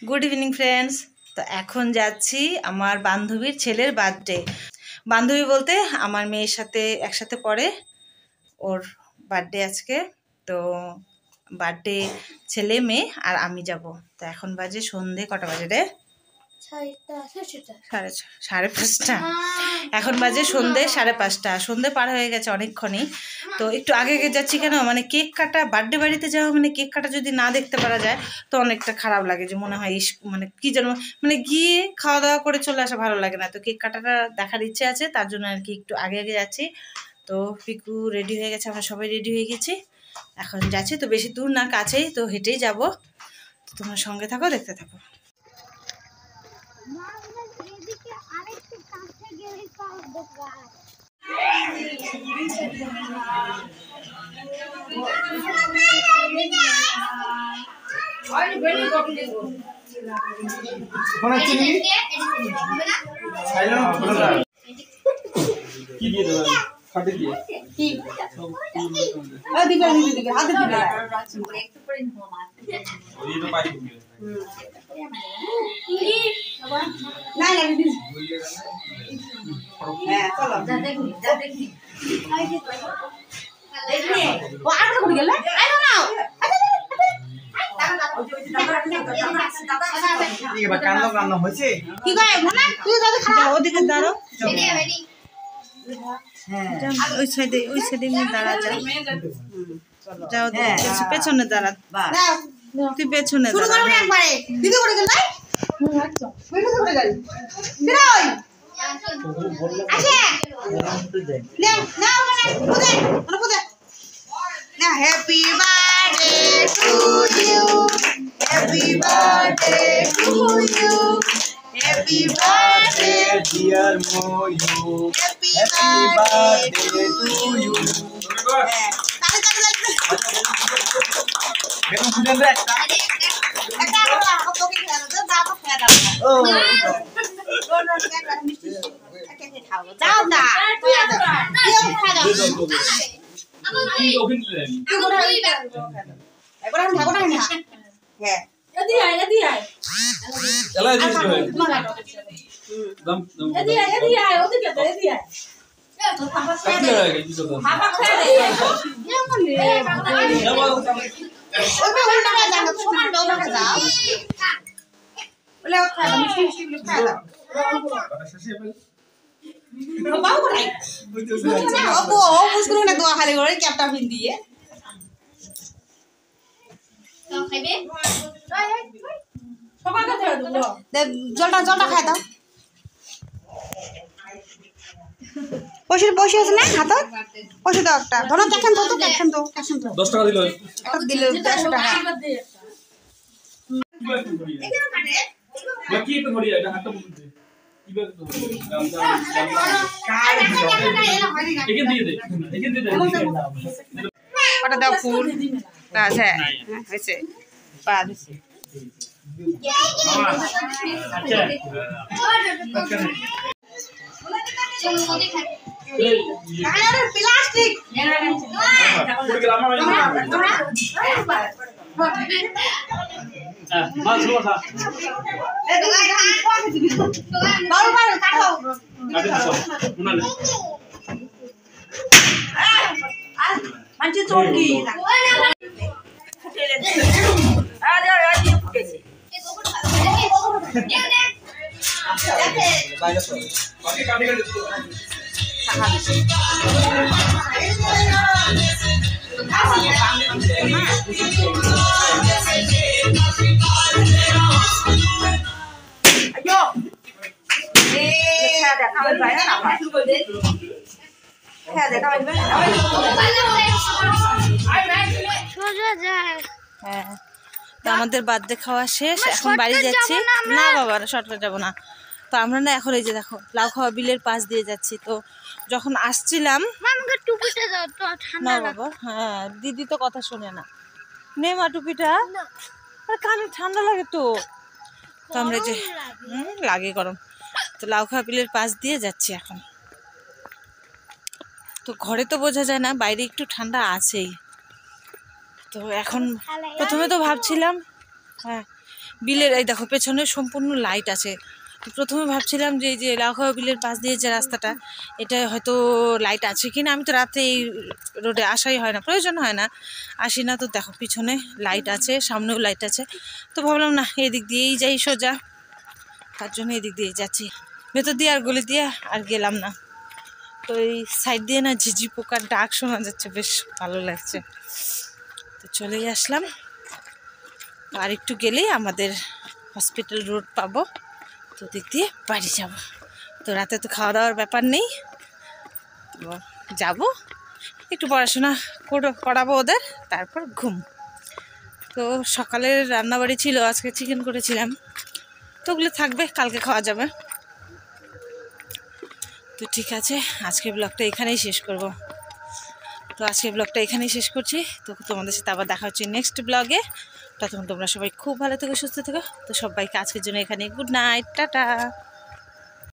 Good evening friends. তো এখন যাচ্ছি আমার বান্ধবীর ছেলের বার্থডে। বান্ধবী বলতে আমার মেয়ের সাথে একসাথে পড়ে, ওর বার্থডে আজকে। তো বার্থডে ছেলে মেয়ে আর আমি যাব। তো এখন বাজে সন্ধে, কটা বাজে রে? 5:30। এখন বাজে সন্ধে 5:30। সন্ধে পার হয়ে গেছে অনেকক্ষণই। তো একটু আগে আগে যাচ্ছি কেন, মানে কেক কাটা, বার্থডে বাড়িতে যাওয়া মানে কেক কাটা যদি না দেখতে পারা যায় তো অনেকটা খারাপ লাগে, যে মনে হয় মানে কি যেন, মানে গিয়ে খাওয়া দাওয়া করে চলে আসা ভালো লাগে না। তো কেক কাটাটা দেখার ইচ্ছে আছে, তার জন্য আর কি একটু আগে আগে যাচ্ছি। তো পিকু রেডি হয়ে গেছে, আমরা সবাই রেডি হয়ে গেছি, এখন যাচ্ছি। তো বেশি দূর না, কাছেই, তো হেঁটেই যাব। তো তোমরা সঙ্গে থাকো, দেখতে থাকো। কি দিয়ে দেবেন? খাটে দিয়ে কি দিবে হাতে দিবে একটু করে নিও ওই তো পাই না না দিদি হ্যাঁ চলো যা দেখি আই যে দেখি ও আর কোন গেল আই নো নাও ওদিকে দাঁড়াও, ওই সাইডে দাঁড়া, যাও পেছনে দাঁড়া, তুই পেছনে Happy birthday to you. Happy birthday to you. Happy birthday dear Moyu. Happy birthday to you. Balloon ফুটে দে একটা তোকে খেলানো তো দাও খেলা দাও ও দাও না কি ওখানে দিলেন একবার না হ্যাঁ এদি আয় চলো এদি দম এদি আয় ওদিকে তো এদি আয় কাটি হয়ে গেল কিছু তো হাফা খেয়ে দে এমন রে ওটা উল্টা না জানো সমান দাও না যাও বলে ও খায় মিষ্টি খায় দাও বাবু কোথায় ও মুশকিল না দোয়া খালি করে ক্যাপটা পিন দিয়ে তো খাইবে সবাইকে ধরে দেব দে জলটা খায় দাও পয়সা আছে না হাতত পয়সা দাও একটা ধরো দেখেন তো 10 টাকা দিল একটা দিলে 100 টাকা এখানে কাটে বাকি একটু ধরি এটা হাতটা বলতে কিভাবে তো এখানে দিয়ে দে ওটা দাও ফুল কাজ হ্যাঁ হয়েছে পা দিছি প্লাস্টিক মাছ লোটা মানছি চটকি হ্যাঁ, তো আমাদের বার্থডে খাওয়া শেষ, এখন বাড়ি যাচ্ছি। না বাবা, শর্টকাট যাবো না। তো আমরা না এখন এই যে দেখো লাউ খাওয়া বিলের পাশ দিয়ে যাচ্ছি। তো যখন আসছিলাম না বাবা, হ্যাঁ দিদি তো কথা শোনে না, নে মা টুপিটা, আর কানে ঠান্ডা লাগে তো। তো আমরা যে লাগে গরম, তো লাউ খাওয়া বিলের পাশ দিয়ে যাচ্ছি এখন। তো ঘরে তো বোঝা যায় না, বাইরে একটু ঠান্ডা আছেই। তো এখন প্রথমে তো ভাবছিলাম, হ্যাঁ বিলের এই দেখো পেছনে সম্পূর্ণ লাইট আছে। তো প্রথমে ভাবছিলাম যে এই যে লাউখাওয়া বিলের পাশ দিয়ে যে রাস্তাটা, এটা হয়তো লাইট আছে কিনা। আমি তো রাতে এই রোডে আসাই হয় না, প্রয়োজন হয় না, আসি না। তো দেখো পিছনে লাইট আছে, সামনেও লাইট আছে। তো ভাবলাম না এদিক দিয়েই যাই সোজা, তার জন্য এদিক দিয়েই যাচ্ছি। ভেতর দিয়ে আর গলি দিয়ে আর গেলাম না। তো এই সাইড দিয়ে না ঝিঝি পোকার ডাক শোনা যাচ্ছে, বেশ ভালো লাগছে। তো চলেই আসলাম। আর একটু গেলেই আমাদের হসপিটাল রোড পাবো, তো দিক দিয়ে বাড়ি যাব। তো রাতে তো খাওয়া দাওয়ার ব্যাপার নেই, তো যাব একটু পড়াশোনা করাবো ওদের, তারপর ঘুম। তো সকালের রান্নাবাড়ি ছিল, আজকে চিকেন করেছিলাম, তো ওগুলো থাকবে, কালকে খাওয়া যাবে। তো ঠিক আছে, আজকের ব্লগটা এখানেই শেষ করব। তো আজকের ব্লগটা এখানেই শেষ করছি। তো তোমাদের সাথে আবার দেখা হচ্ছে নেক্সট ব্লগে। ততক্ষণ তোমরা সবাই খুব ভালো থেকো, সুস্থ থেকো। তো সবাইকে আজকের জন্য এখানে গুড নাইট, টাটা।